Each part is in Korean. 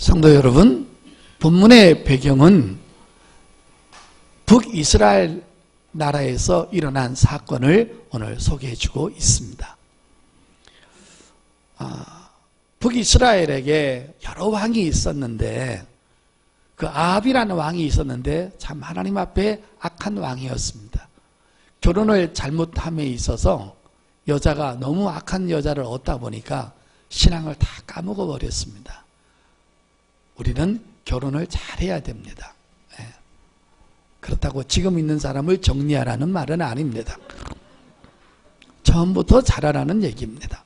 성도 여러분, 본문의 배경은 북이스라엘 나라에서 일어난 사건을 오늘 소개해 주고 있습니다. 북이스라엘에게 여러 왕이 있었는데 그 아합이라는 왕이 있었는데 참 하나님 앞에 악한 왕이었습니다. 결혼을 잘못함에 있어서 여자가 너무 악한 여자를 얻다 보니까 신앙을 다 까먹어 버렸습니다. 우리는 결혼을 잘해야 됩니다. 그렇다고 지금 있는 사람을 정리하라는 말은 아닙니다. 처음부터 잘하라는 얘기입니다.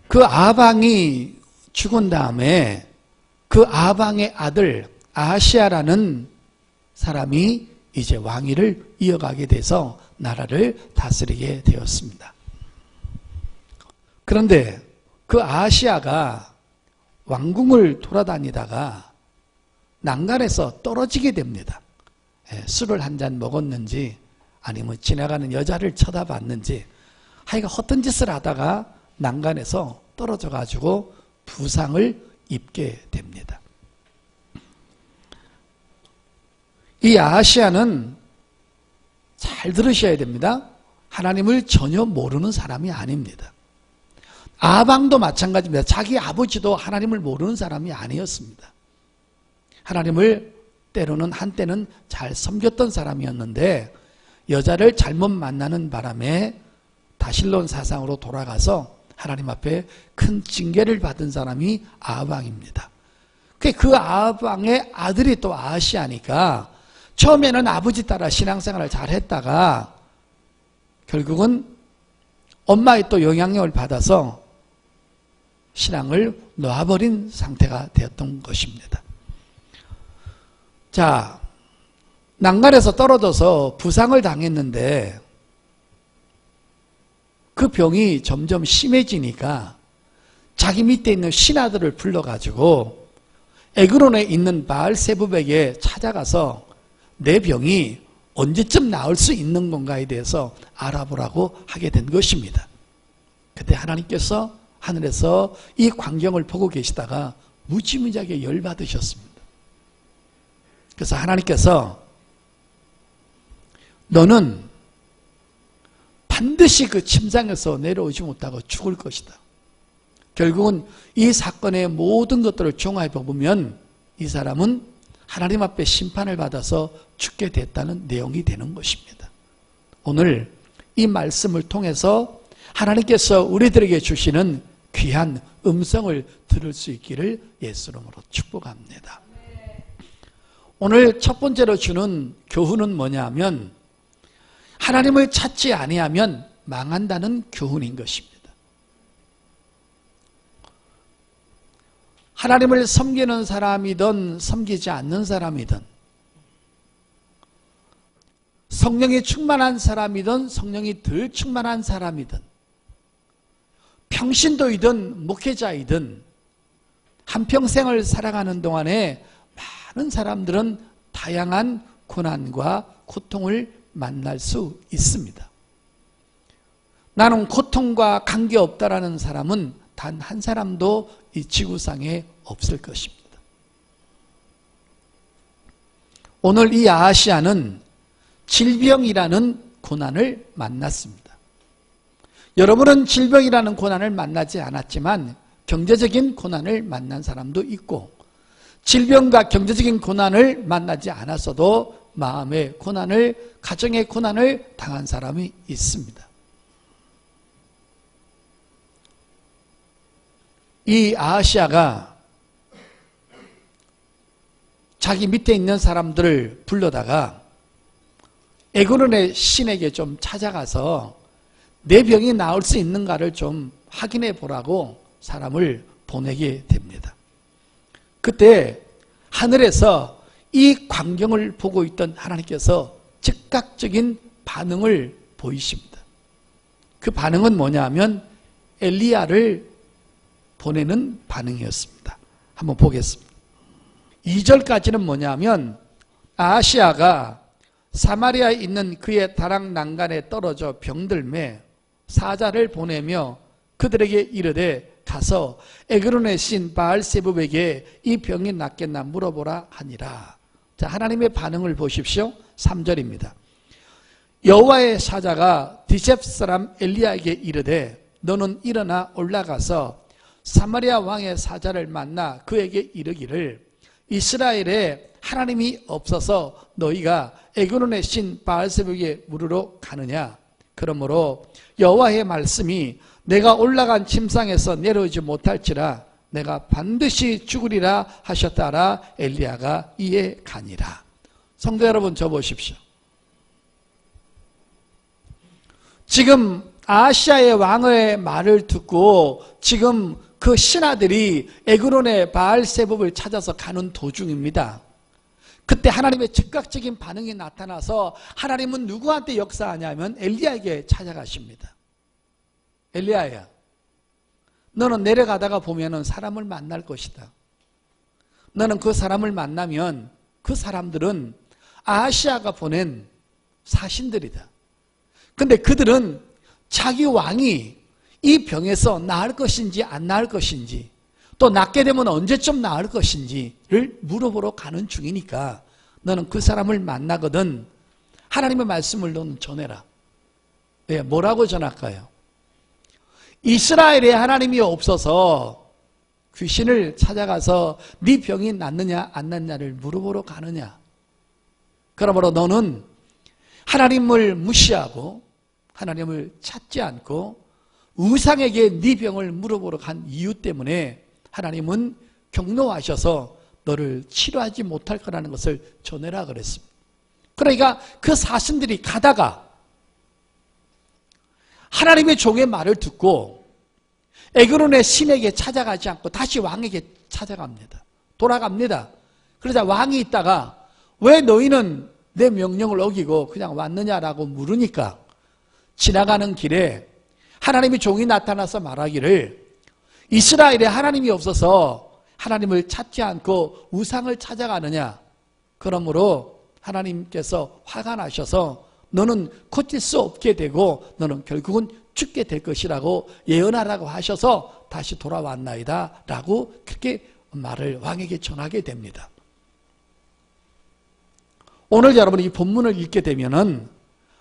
그 아방이 죽은 다음에 그 아방의 아들 아하시아라는 사람이 이제 왕위를 이어가게 돼서 나라를 다스리게 되었습니다. 그런데 그 아하시아가 왕궁을 돌아다니다가 난간에서 떨어지게 됩니다. 술을 한 잔 먹었는지 아니면 지나가는 여자를 쳐다봤는지 하여간 헛된 짓을 하다가 난간에서 떨어져 가지고 부상을 입게 됩니다. 이 아하시아는 잘 들으셔야 됩니다. 하나님을 전혀 모르는 사람이 아닙니다. 아방도 마찬가지입니다. 자기 아버지도 하나님을 모르는 사람이 아니었습니다. 하나님을 때로는 한때는 잘 섬겼던 사람이었는데 여자를 잘못 만나는 바람에 다실론 사상으로 돌아가서 하나님 앞에 큰 징계를 받은 사람이 아방입니다. 그 아방의 아들이 또 아하시아니까 처음에는 아버지 따라 신앙생활을 잘 했다가 결국은 엄마의 또 영향력을 받아서 신앙을 놓아버린 상태가 되었던 것입니다. 자, 난간에서 떨어져서 부상을 당했는데 그 병이 점점 심해지니까 자기 밑에 있는 신하들을 불러가지고 에그론에 있는 바알세붑에게 찾아가서 내 병이 언제쯤 나을 수 있는 건가에 대해서 알아보라고 하게 된 것입니다. 그때 하나님께서 하늘에서 이 광경을 보고 계시다가 무지무지하게 열받으셨습니다. 그래서 하나님께서 너는 반드시 그 침상에서 내려오지 못하고 죽을 것이다. 결국은 이 사건의 모든 것들을 종합해 보면 이 사람은 하나님 앞에 심판을 받아서 죽게 됐다는 내용이 되는 것입니다. 오늘 이 말씀을 통해서 하나님께서 우리들에게 주시는 귀한 음성을 들을 수 있기를 예수 이름으로 축복합니다. 오늘 첫 번째로 주는 교훈은 뭐냐면 하나님을 찾지 아니하면 망한다는 교훈인 것입니다. 하나님을 섬기는 사람이든 섬기지 않는 사람이든 성령이 충만한 사람이든 성령이 덜 충만한 사람이든 평신도이든 목회자이든 한평생을 살아가는 동안에 많은 사람들은 다양한 고난과 고통을 만날 수 있습니다. 나는 고통과 관계없다라는 사람은 단 한 사람도 이 지구상에 없을 것입니다. 오늘 이 아하시아는 질병이라는 고난을 만났습니다. 여러분은 질병이라는 고난을 만나지 않았지만 경제적인 고난을 만난 사람도 있고 질병과 경제적인 고난을 만나지 않았어도 마음의 고난을, 가정의 고난을 당한 사람이 있습니다. 이 아하시아가 자기 밑에 있는 사람들을 불러다가 에그론의 신에게 좀 찾아가서 내 병이 나을 수 있는가를 좀 확인해 보라고 사람을 보내게 됩니다. 그때 하늘에서 이 광경을 보고 있던 하나님께서 즉각적인 반응을 보이십니다. 그 반응은 뭐냐면 엘리야를 보내는 반응이었습니다. 한번 보겠습니다. 2절까지는 뭐냐면 아하시아가 사마리아에 있는 그의 다락 난간에 떨어져 병들매 사자를 보내며 그들에게 이르되 가서 에그론의 신 바알세붑에게 이 병이 낫겠나 물어보라 하니라. 자, 하나님의 반응을 보십시오. 3절입니다. 여호와의 사자가 디셉 사람 엘리야에게 이르되 너는 일어나 올라가서 사마리아 왕의 사자를 만나 그에게 이르기를 이스라엘에 하나님이 없어서 너희가 에그론의 신 바알세붑에게 물으러 가느냐. 그러므로 여호와의 말씀이 내가 올라간 침상에서 내려오지 못할지라 내가 반드시 죽으리라 하셨다라. 엘리야가 이에 가니라. 성도 여러분, 저 보십시오. 지금 아하시아의 왕의 말을 듣고 지금 그 신하들이 에그론의 바알세붑을 찾아서 가는 도중입니다. 그때 하나님의 즉각적인 반응이 나타나서 하나님은 누구한테 역사하냐면 엘리야에게 찾아가십니다. 엘리야야, 너는 내려가다가 보면은 사람을 만날 것이다. 너는 그 사람을 만나면 그 사람들은 아하시아가 보낸 사신들이다. 근데 그들은 자기 왕이 이 병에서 나을 것인지 안 나을 것인지, 또 낫게 되면 언제쯤 나을 것인지를 물어보러 가는 중이니까 너는 그 사람을 만나거든 하나님의 말씀을 너는 전해라. 네, 뭐라고 전할까요? 이스라엘에 하나님이 없어서 귀신을 찾아가서 네 병이 낫느냐 안 낫느냐를 물어보러 가느냐. 그러므로 너는 하나님을 무시하고 하나님을 찾지 않고 우상에게 네 병을 물어보러 간 이유 때문에 하나님은 경노하셔서 너를 치료하지 못할 거라는 것을 전해라 그랬습니다. 그러니까 그 사신들이 가다가 하나님의 종의 말을 듣고 에그론의 신에게 찾아가지 않고 다시 왕에게 찾아갑니다. 돌아갑니다. 그러자 왕이 있다가 왜 너희는 내 명령을 어기고 그냥 왔느냐라고 물으니까 지나가는 길에 하나님의 종이 나타나서 말하기를 이스라엘에 하나님이 없어서 하나님을 찾지 않고 우상을 찾아가느냐. 그러므로 하나님께서 화가 나셔서 너는 고칠 수 없게 되고 너는 결국은 죽게 될 것이라고 예언하라고 하셔서 다시 돌아왔나이다 라고 그렇게 말을 왕에게 전하게 됩니다. 오늘 여러분이 이 본문을 읽게 되면은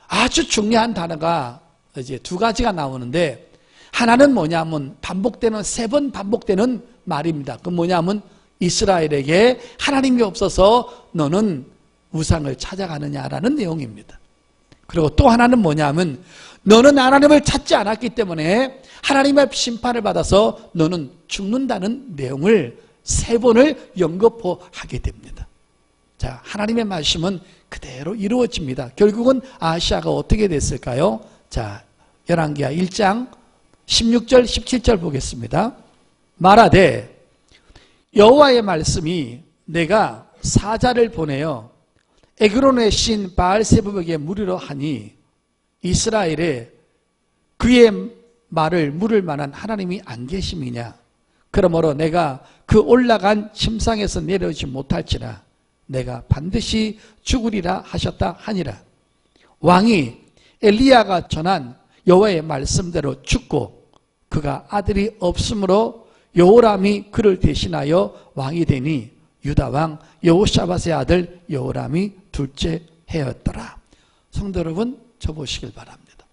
아주 중요한 단어가 이제 두 가지가 나오는데, 하나는 뭐냐면 반복되는, 3번 반복되는 말입니다. 그 뭐냐면 이스라엘에게 하나님이 없어서 너는 우상을 찾아가느냐라는 내용입니다. 그리고 또 하나는 뭐냐면 너는 하나님을 찾지 않았기 때문에 하나님의 심판을 받아서 너는 죽는다는 내용을 3번을 연거푸하게 됩니다. 자, 하나님의 말씀은 그대로 이루어집니다. 결국은 아하시아가 어떻게 됐을까요? 자, 열왕기하 1장 16절 17절 보겠습니다. 말하되 여호와의 말씀이 내가 사자를 보내어 에그론의 신 바알세붑에게 물으러 하니 이스라엘에 그의 말을 물을 만한 하나님이 안 계심이냐. 그러므로 내가 그 올라간 침상에서 내려오지 못할지라 내가 반드시 죽으리라 하셨다 하니라. 왕이 엘리야가 전한 여호와의 말씀대로 죽고 그가 아들이 없으므로 여호람이 그를 대신하여 왕이 되니 유다 왕 여호샤밧의 아들 여호람이 둘째 해였더라. 성도 여러분, 저 보시길 바랍니다.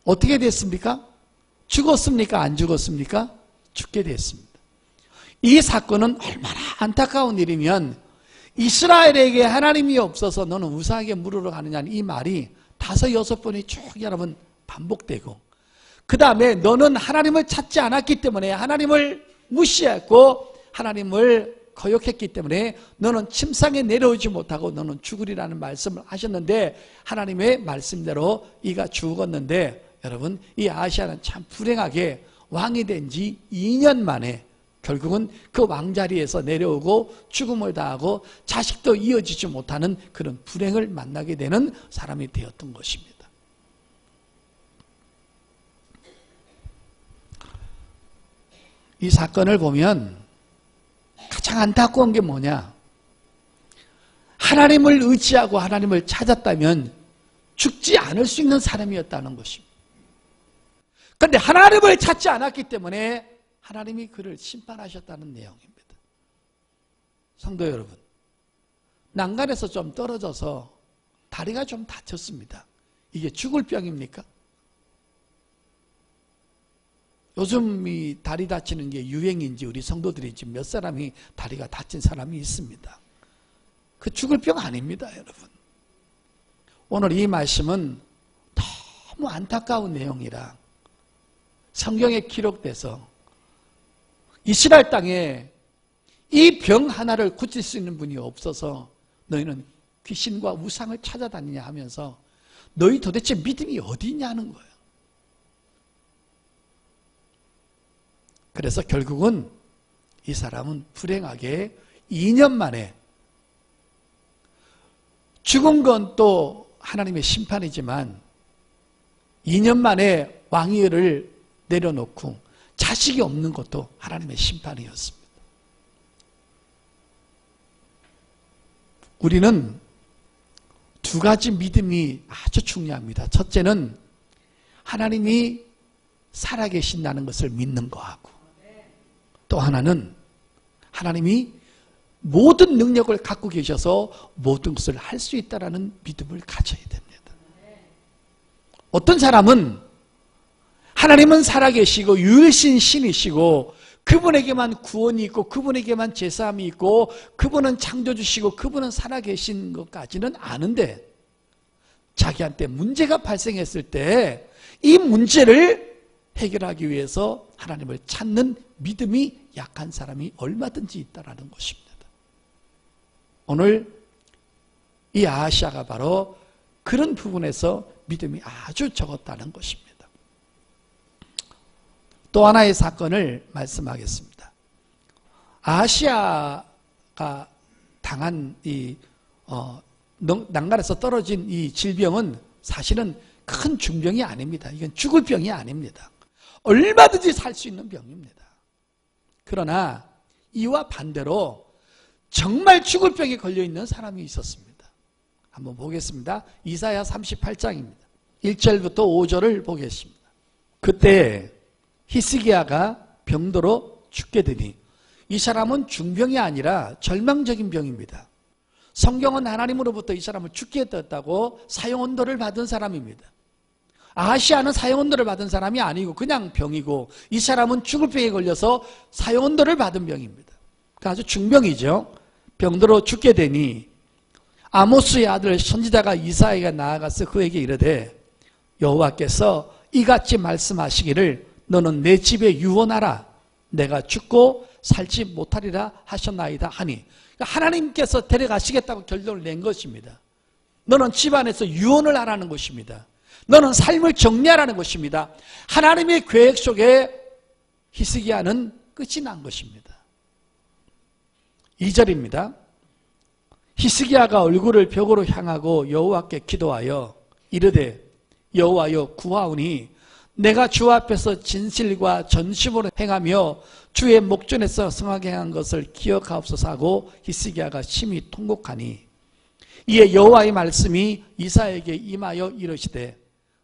어떻게 됐습니까? 죽었습니까? 안 죽었습니까? 죽게 됐습니다. 이 사건은 얼마나 안타까운 일이면 이스라엘에게 하나님이 없어서 너는 우상에게 물으러 가느냐는 이 말이 5, 6번이 쭉 여러분 반복되고, 그 다음에 너는 하나님을 찾지 않았기 때문에 하나님을 무시했고 하나님을 거역했기 때문에 너는 침상에 내려오지 못하고 너는 죽으리라는 말씀을 하셨는데 하나님의 말씀대로 이가 죽었는데, 여러분 이 아하시아는 참 불행하게 왕이 된 지 2년 만에 결국은 그 왕자리에서 내려오고 죽음을 당하고 자식도 이어지지 못하는 그런 불행을 만나게 되는 사람이 되었던 것입니다. 이 사건을 보면 가장 안타까운 게 뭐냐? 하나님을 의지하고 하나님을 찾았다면 죽지 않을 수 있는 사람이었다는 것입니다. 그런데 하나님을 찾지 않았기 때문에 하나님이 그를 심판하셨다는 내용입니다. 성도 여러분, 난간에서 좀 떨어져서 다리가 좀 다쳤습니다. 이게 죽을 병입니까? 요즘 이 다리 다치는 게 유행인지 우리 성도들이 지금 몇 사람이 다리가 다친 사람이 있습니다. 그 죽을 병 아닙니다, 여러분. 오늘 이 말씀은 너무 안타까운 내용이라 성경에 기록돼서 이스라엘 땅에 이 병 하나를 고칠 수 있는 분이 없어서 너희는 귀신과 우상을 찾아다니냐 하면서 너희 도대체 믿음이 어디 있냐는 거예요. 그래서 결국은 이 사람은 불행하게 2년 만에, 죽은 건 또 하나님의 심판이지만 2년 만에 왕위를 내려놓고 자식이 없는 것도 하나님의 심판이었습니다. 우리는 두 가지 믿음이 아주 중요합니다. 첫째는 하나님이 살아계신다는 것을 믿는 거하고, 또 하나는 하나님이 모든 능력을 갖고 계셔서 모든 것을 할 수 있다는 믿음을 가져야 됩니다. 어떤 사람은 하나님은 살아계시고 유일신 신이시고 그분에게만 구원이 있고 그분에게만 제사함이 있고 그분은 창조주시고 그분은 살아계신 것까지는 아는데, 자기한테 문제가 발생했을 때 이 문제를 해결하기 위해서 하나님을 찾는 믿음이 약한 사람이 얼마든지 있다는 것입니다. 오늘 이 아하시아가 바로 그런 부분에서 믿음이 아주 적었다는 것입니다. 또 하나의 사건을 말씀하겠습니다. 아하시아가 당한 이 난간에서 떨어진 이 질병은 사실은 큰 중병이 아닙니다. 이건 죽을 병이 아닙니다. 얼마든지 살 수 있는 병입니다. 그러나 이와 반대로 정말 죽을 병에 걸려있는 사람이 있었습니다. 한번 보겠습니다. 이사야 38장입니다. 1절부터 5절을 보겠습니다. 그때 히스기야가 병도로 죽게 되니, 이 사람은 중병이 아니라 절망적인 병입니다. 성경은 하나님으로부터 이 사람을 죽게 했다고 사형언도를 받은 사람입니다. 아하시아는 사형언도를 받은 사람이 아니고 그냥 병이고, 이 사람은 죽을 병에 걸려서 사형언도를 받은 병입니다. 아주 중병이죠. 병도로 죽게 되니 아모스의 아들 선지자가 이사야가 나아가서 그에게 이르되, 여호와께서 이같이 말씀하시기를 너는 내 집에 유언하라. 내가 죽고 살지 못하리라 하셨나이다 하니, 하나님께서 데려가시겠다고 결론을 낸 것입니다. 너는 집안에서 유언을 하라는 것입니다. 너는 삶을 정리하라는 것입니다. 하나님의 계획 속에 히스기야는 끝이 난 것입니다. 2절입니다. 히스기야가 얼굴을 벽으로 향하고 여호와께 기도하여 이르되, 여호와여 구하오니 내가 주 앞에서 진실과 전심으로 행하며 주의 목전에서 성하게 한 것을 기억하옵소서 하고 히스기야가 심히 통곡하니, 이에 여호와의 말씀이 이사야에게 임하여 이르시되,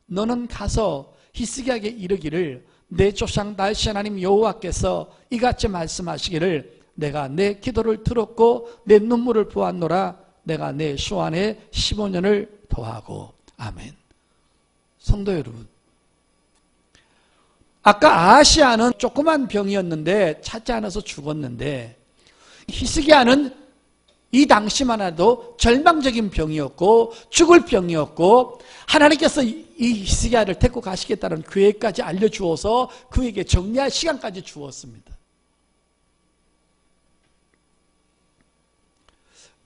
너는 가서 히스기야에게 이르기를 내 조상 다윗의 하나님 여호와께서 이같이 말씀하시기를 내가 내 기도를 들었고 내 눈물을 보았노라. 내가 내 수완에 15년을 더하고. 아멘. 성도 여러분, 아까 아하시아는 조그만 병이었는데 찾지 않아서 죽었는데, 히스기야는 이 당시만 해도 절망적인 병이었고 죽을 병이었고, 하나님께서 이 히스기야를 데리고 가시겠다는 계획까지 알려주어서 그에게 정리할 시간까지 주었습니다.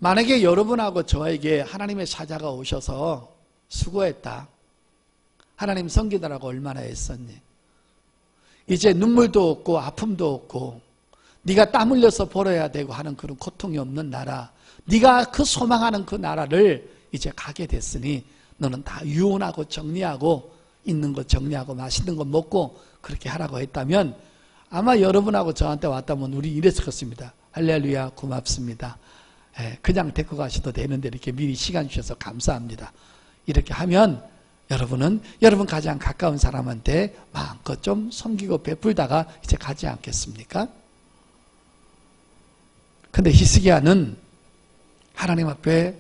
만약에 여러분하고 저에게 하나님의 사자가 오셔서 수고했다, 하나님 섬기느라고 얼마나 애썼니, 이제 눈물도 없고 아픔도 없고 네가 땀 흘려서 벌어야 되고 하는 그런 고통이 없는 나라, 네가 그 소망하는 그 나라를 이제 가게 됐으니 너는 다 유언하고 정리하고 있는 거 정리하고 맛있는 거 먹고 그렇게 하라고 했다면, 아마 여러분하고 저한테 왔다면 우리 이랬을 것입니다. 할렐루야, 고맙습니다. 그냥 데리고 가셔도 되는데 이렇게 미리 시간 주셔서 감사합니다. 이렇게 하면 여러분은 여러분 가장 가까운 사람한테 마음껏 좀 섬기고 베풀다가 이제 가지 않겠습니까? 근데 히스기야는 하나님 앞에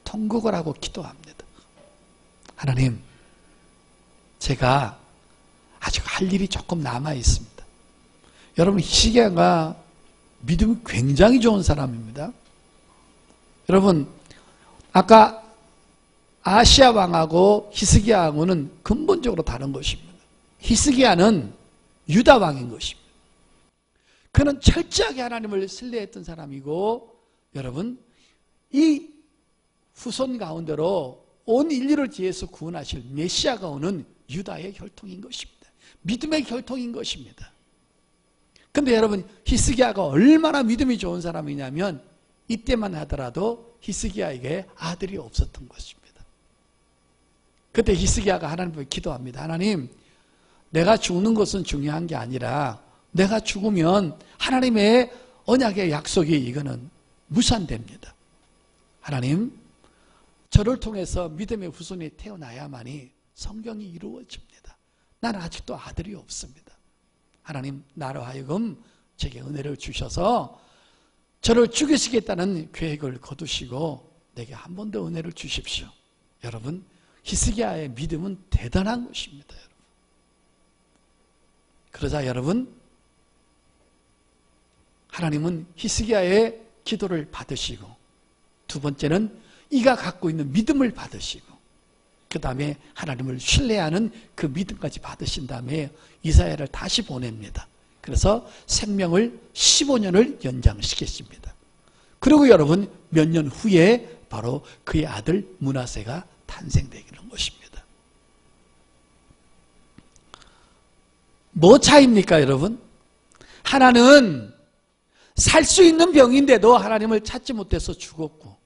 통곡을 하고 기도합니다. 하나님, 제가 아직 할 일이 조금 남아 있습니다. 여러분, 히스기야가 믿음이 굉장히 좋은 사람입니다. 여러분, 아까 아시아 왕하고 히스기야 왕은 근본적으로 다른 것입니다. 히스기야는 유다 왕인 것입니다. 그는 철저하게 하나님을 신뢰했던 사람이고, 여러분, 이 후손 가운데로 온 인류를 뒤에서 구원하실 메시아가 오는 유다의 혈통인 것입니다. 믿음의 혈통인 것입니다. 근데 여러분, 히스기야가 얼마나 믿음이 좋은 사람이냐면 이때만 하더라도 히스기야에게 아들이 없었던 것입니다. 그때 히스기야가 하나님 앞에 기도합니다. 하나님, 내가 죽는 것은 중요한 게 아니라 내가 죽으면 하나님의 언약의 약속이 이거는 무산됩니다. 하나님, 저를 통해서 믿음의 후손이 태어나야만이 성경이 이루어집니다. 나는 아직도 아들이 없습니다. 하나님, 나로 하여금 제게 은혜를 주셔서 저를 죽이시겠다는 계획을 거두시고 내게 한 번 더 은혜를 주십시오. 여러분, 히스기야의 믿음은 대단한 것입니다. 여러분. 그러자 여러분, 하나님은 히스기야의 기도를 받으시고, 두 번째는 이가 갖고 있는 믿음을 받으시고, 그 다음에 하나님을 신뢰하는 그 믿음까지 받으신 다음에 이사야를 다시 보냅니다. 그래서 생명을 15년을 연장시켰습니다. 그리고 여러분, 몇 년 후에 바로 그의 아들 므낫세가 탄생되는 것입니다. 뭐 차이입니까, 여러분? 하나는 살 수 있는 병인데도 하나님을 찾지 못해서 죽었고,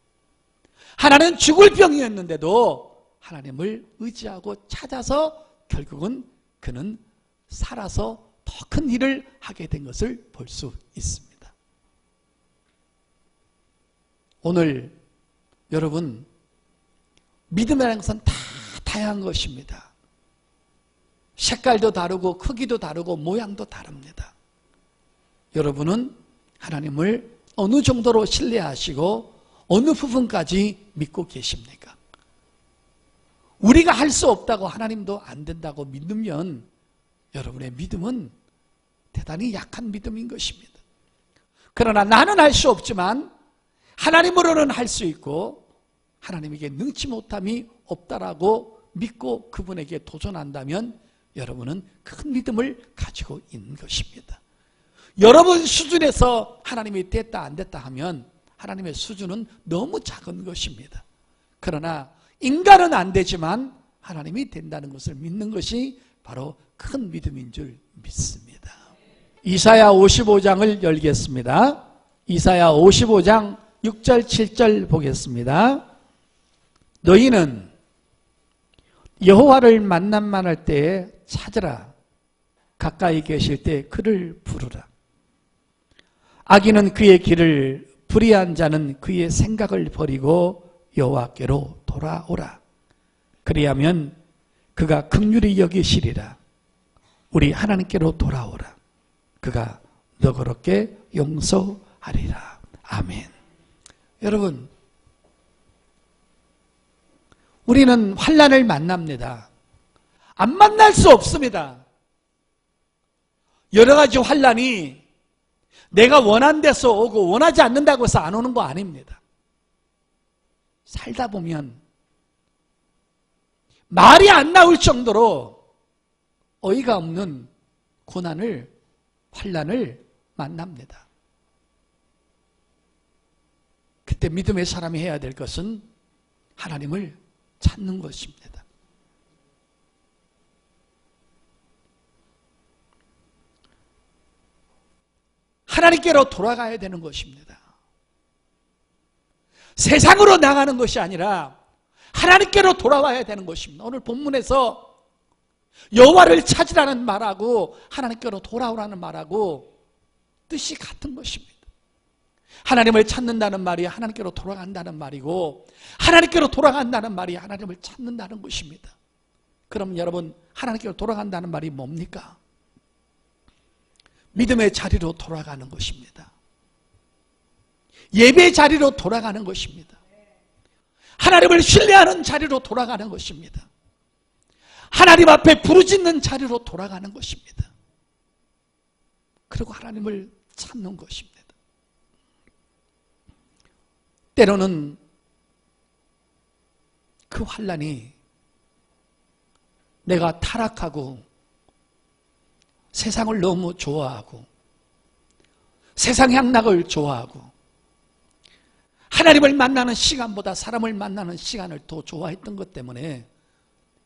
하나는 죽을 병이었는데도 하나님을 의지하고 찾아서 결국은 그는 살아서 더 큰 일을 하게 된 것을 볼 수 있습니다. 오늘 여러분, 믿음이라는 것은 다 다양한 것입니다. 색깔도 다르고 크기도 다르고 모양도 다릅니다. 여러분은 하나님을 어느 정도로 신뢰하시고 어느 부분까지 믿고 계십니까? 우리가 할 수 없다고 하나님도 안 된다고 믿으면 여러분의 믿음은 대단히 약한 믿음인 것입니다. 그러나 나는 할 수 없지만 하나님으로는 할 수 있고 하나님에게 능치 못함이 없다라고 믿고 그분에게 도전한다면 여러분은 큰 믿음을 가지고 있는 것입니다. 여러분 수준에서 하나님이 됐다 안 됐다 하면 하나님의 수준은 너무 작은 것입니다. 그러나 인간은 안 되지만 하나님이 된다는 것을 믿는 것이 바로 큰 믿음인 줄 믿습니다. 이사야 55장을 열겠습니다. 이사야 55장 6절 7절 보겠습니다. 너희는 여호와를 만남만 할 때에 찾으라. 가까이 계실 때 그를 부르라. 악인은 그의 길을, 불의한 자는 그의 생각을 버리고 여호와께로 돌아오라. 그리하면 그가 긍휼히 여기시리라. 우리 하나님께로 돌아오라. 그가 너그럽게 용서하리라. 아멘. 여러분, 우리는 환난을 만납니다. 안 만날 수 없습니다. 여러 가지 환난이 내가 원한 데서 오고 원하지 않는다고 해서 안 오는 거 아닙니다. 살다 보면 말이 안 나올 정도로 어이가 없는 고난을, 환난을 만납니다. 그때 믿음의 사람이 해야 될 것은 하나님을 찾는 것입니다. 하나님께로 돌아가야 되는 것입니다. 세상으로 나가는 것이 아니라 하나님께로 돌아와야 되는 것입니다. 오늘 본문에서 여호와를 찾으라는 말하고 하나님께로 돌아오라는 말하고 뜻이 같은 것입니다. 하나님을 찾는다는 말이 하나님께로 돌아간다는 말이고, 하나님께로 돌아간다는 말이 하나님을 찾는다는 것입니다. 그럼 여러분, 하나님께로 돌아간다는 말이 뭡니까? 믿음의 자리로 돌아가는 것입니다. 예배의 자리로 돌아가는 것입니다. 하나님을 신뢰하는 자리로 돌아가는 것입니다. 하나님 앞에 부르짖는 자리로 돌아가는 것입니다. 그리고 하나님을 찾는 것입니다. 때로는 그 환난이 내가 타락하고 세상을 너무 좋아하고 세상 향락을 좋아하고 하나님을 만나는 시간보다 사람을 만나는 시간을 더 좋아했던 것 때문에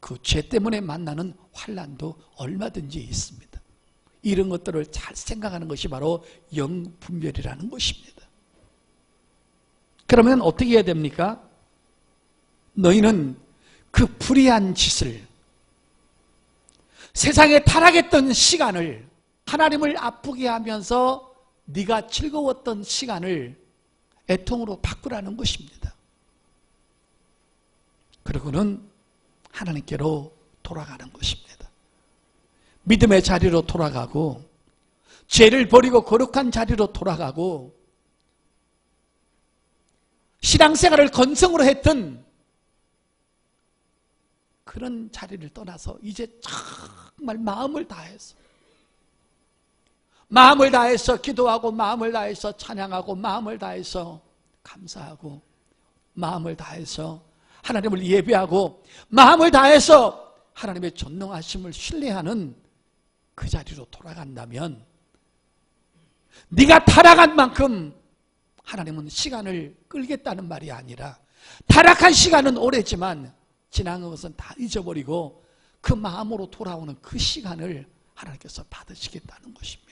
그 죄 때문에 만나는 환난도 얼마든지 있습니다. 이런 것들을 잘 생각하는 것이 바로 영분별이라는 것입니다. 그러면 어떻게 해야 됩니까? 너희는 그 불의한 짓을, 세상에 타락했던 시간을, 하나님을 아프게 하면서 네가 즐거웠던 시간을 애통으로 바꾸라는 것입니다. 그리고는 하나님께로 돌아가는 것입니다. 믿음의 자리로 돌아가고 죄를 버리고 거룩한 자리로 돌아가고 신앙생활을 건성으로 했던 그런 자리를 떠나서 이제 정말 마음을 다해서 기도하고 마음을 다해서 찬양하고 마음을 다해서 감사하고 마음을 다해서 하나님을 예배하고 마음을 다해서 하나님의 전능하심을 신뢰하는 그 자리로 돌아간다면 네가 타락한 만큼 하나님은 시간을 끌겠다는 말이 아니라 타락한 시간은 오래지만 지난 것은 다 잊어버리고 그 마음으로 돌아오는 그 시간을 하나님께서 받으시겠다는 것입니다.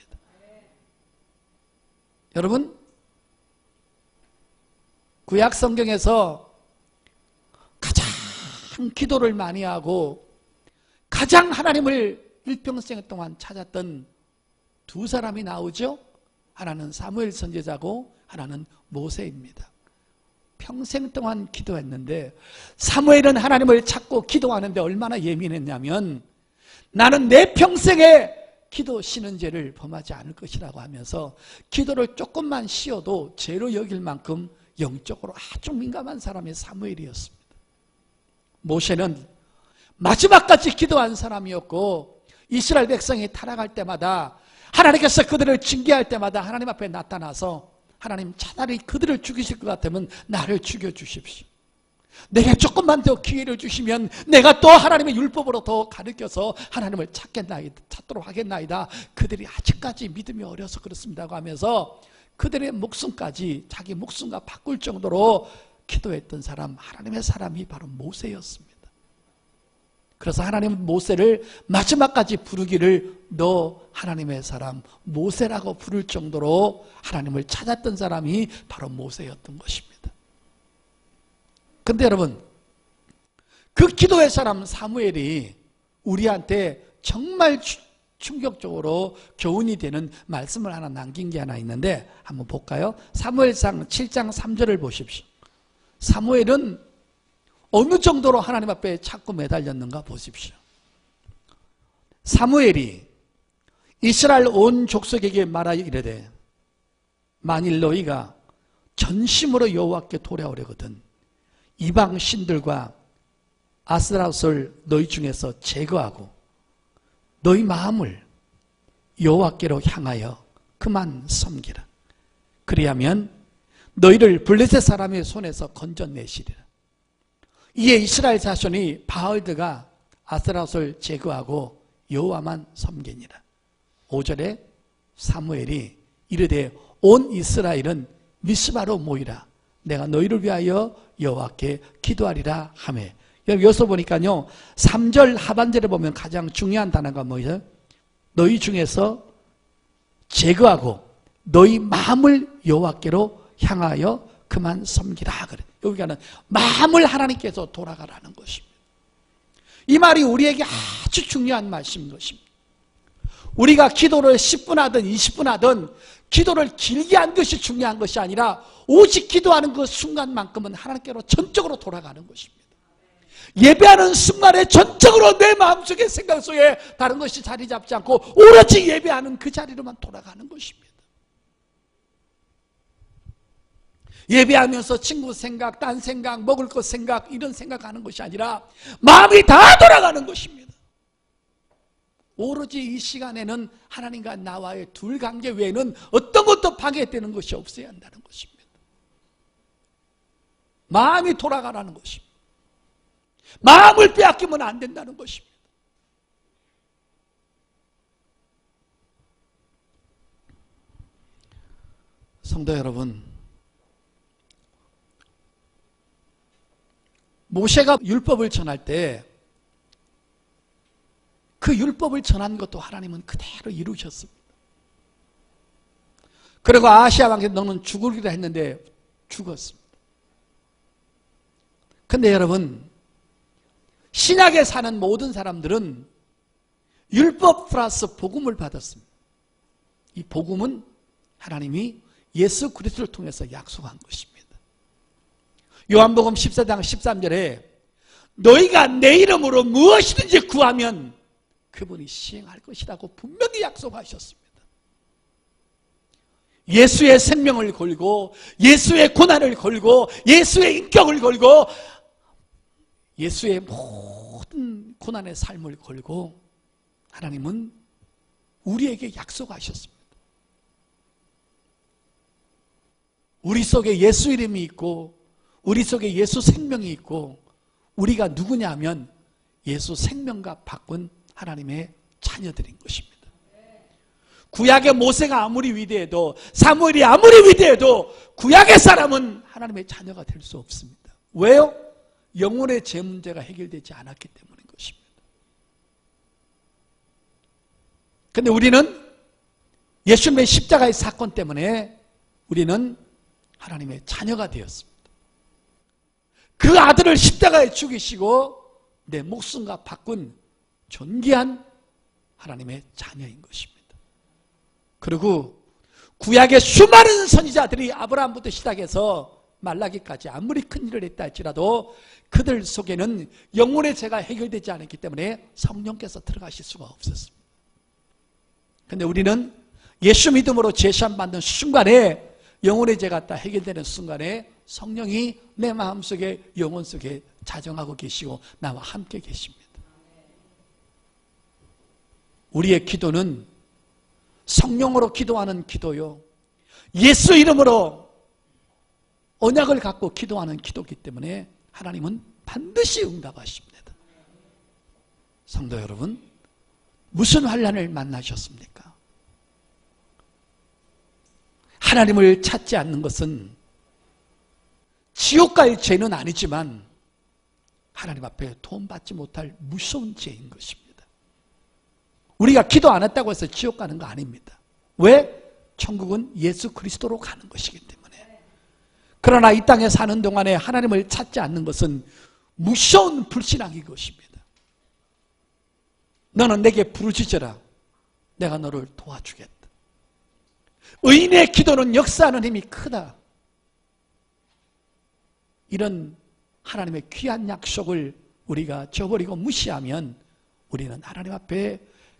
여러분, 구약 성경에서 가장 기도를 많이 하고 가장 하나님을 일평생 동안 찾았던 두 사람이 나오죠. 하나는 사무엘 선지자고 하나는 모세입니다. 평생 동안 기도했는데 사무엘은 하나님을 찾고 기도하는데 얼마나 예민했냐면 나는 내 평생에 기도 쉬는 죄를 범하지 않을 것이라고 하면서 기도를 조금만 쉬어도 죄로 여길 만큼 영적으로 아주 민감한 사람이 사무엘이었습니다. 모세는 마지막까지 기도한 사람이었고 이스라엘 백성이 타락할 때마다 하나님께서 그들을 징계할 때마다 하나님 앞에 나타나서 하나님 차라리 그들을 죽이실 것 같으면 나를 죽여주십시오. 내게 조금만 더 기회를 주시면 내가 또 하나님의 율법으로 더 가르쳐서 하나님을 찾도록 하겠나이다. 그들이 아직까지 믿음이 어려서 그렇습니다고 하면서 그들의 목숨까지 자기 목숨과 바꿀 정도로 기도했던 사람, 하나님의 사람이 바로 모세였습니다. 그래서 하나님은 모세를 마지막까지 부르기를 너 하나님의 사람 모세라고 부를 정도로 하나님을 찾았던 사람이 바로 모세였던 것입니다. 근데 여러분, 그 기도의 사람 사무엘이 우리한테 정말 충격적으로 교훈이 되는 말씀을 하나 남긴 게 하나 있는데 한번 볼까요? 사무엘상 7장 3절을 보십시오. 사무엘은 어느 정도로 하나님 앞에 자꾸 매달렸는가 보십시오. 사무엘이 이스라엘 온 족속에게 말하여 이르되 만일 너희가 전심으로 여호와께 돌아오려거든 이방 신들과 아스라롯을 너희 중에서 제거하고 너희 마음을 여호와께로 향하여 그만 섬기라. 그리하면 너희를 블레셋 사람의 손에서 건져내시리라. 이에 이스라엘 자손이 바알드가 아스라롯을 제거하고 여호와만 섬기니라. 5절에 사무엘이 이르되 온 이스라엘은 미스바로 모이라. 내가 너희를 위하여 여호와께 기도하리라 하매. 여기서 보니까요 3절 하반절에 보면 가장 중요한 단어가 뭐예요? 너희 중에서 제거하고 너희 마음을 여호와께로 향하여 그만 섬기라 그래. 여기가는 마음을 하나님께서 돌아가라는 것입니다. 이 말이 우리에게 아주 중요한 말씀인 것입니다. 우리가 기도를 10분 하든 20분 하든 기도를 길게 한 것이 중요한 것이 아니라 오직 기도하는 그 순간만큼은 하나님께로 전적으로 돌아가는 것입니다. 예배하는 순간에 전적으로 내 마음속에 생각 속에 다른 것이 자리 잡지 않고 오로지 예배하는 그 자리로만 돌아가는 것입니다. 예배하면서 친구 생각, 딴 생각, 먹을 것 생각, 이런 생각하는 것이 아니라 마음이 다 돌아가는 것입니다. 오로지 이 시간에는 하나님과 나와의 둘 관계 외에는 어떤 것도 파괴되는 것이 없어야 한다는 것입니다. 마음이 돌아가라는 것입니다. 마음을 빼앗기면 안 된다는 것입니다. 성도 여러분, 모세가 율법을 전할 때 그 율법을 전한 것도 하나님은 그대로 이루셨습니다. 그리고 아시아 왕에게 너는 죽으리라 했는데 죽었습니다. 근데 여러분, 신약에 사는 모든 사람들은 율법 플러스 복음을 받았습니다. 이 복음은 하나님이 예수 그리스도를 통해서 약속한 것입니다. 요한복음 14장 13절에 너희가 내 이름으로 무엇이든지 구하면 그분이 시행할 것이라고 분명히 약속하셨습니다. 예수의 생명을 걸고 예수의 고난을 걸고 예수의 인격을 걸고 예수의 모든 고난의 삶을 걸고 하나님은 우리에게 약속하셨습니다. 우리 속에 예수 이름이 있고 우리 속에 예수 생명이 있고 우리가 누구냐면 예수 생명과 바꾼 하나님의 자녀들인 것입니다. 구약의 모세가 아무리 위대해도 사무엘이 아무리 위대해도 구약의 사람은 하나님의 자녀가 될 수 없습니다. 왜요? 영혼의 죄 문제가 해결되지 않았기 때문인 것입니다. 그런데 우리는 예수님의 십자가의 사건 때문에 우리는 하나님의 자녀가 되었습니다. 그 아들을 십자가에 죽이시고 내 목숨과 바꾼 존귀한 하나님의 자녀인 것입니다. 그리고 구약의 수많은 선지자들이 아브라함부터 시작해서 말라기까지 아무리 큰 일을 했다 할지라도 그들 속에는 영혼의 죄가 해결되지 않았기 때문에 성령께서 들어가실 수가 없었습니다. 그런데 우리는 예수 믿음으로 제시함 받는 순간에 영혼의 죄가 다 해결되는 순간에 성령이 내 마음속에 영혼 속에 자정하고 계시고 나와 함께 계십니다. 우리의 기도는 성령으로 기도하는 기도요, 예수 이름으로 언약을 갖고 기도하는 기도이기 때문에 하나님은 반드시 응답하십니다. 성도 여러분, 무슨 환난을 만나셨습니까? 하나님을 찾지 않는 것은 지옥 갈 죄는 아니지만 하나님 앞에 도움받지 못할 무서운 죄인 것입니다. 우리가 기도 안 했다고 해서 지옥 가는 거 아닙니다. 왜? 천국은 예수 그리스도로 가는 것이기 때문에. 그러나 이 땅에 사는 동안에 하나님을 찾지 않는 것은 무서운 불신앙인 것입니다. 너는 내게 부르짖어라. 내가 너를 도와주겠다. 의인의 기도는 역사하는 힘이 크다. 이런 하나님의 귀한 약속을 우리가 저버리고 무시하면 우리는 하나님 앞에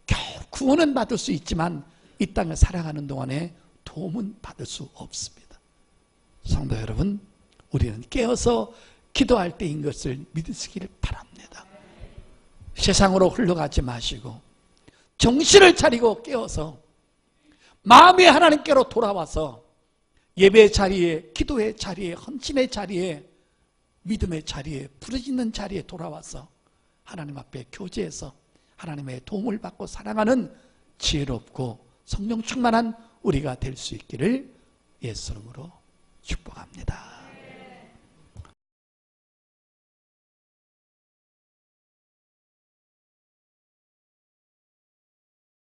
겨우 구원은 받을 수 있지만 이 땅을 살아가는 동안에 도움은 받을 수 없습니다. 성도 여러분, 우리는 깨어서 기도할 때인 것을 믿으시길 바랍니다. 세상으로 흘러가지 마시고 정신을 차리고 깨어서 마음이 하나님께로 돌아와서 예배의 자리에, 기도의 자리에, 헌신의 자리에, 믿음의 자리에, 부르짖는 자리에 돌아와서 하나님 앞에 교제해서 하나님의 도움을 받고 살아가는 지혜롭고 성령 충만한 우리가 될 수 있기를 예수 이름으로 축복합니다.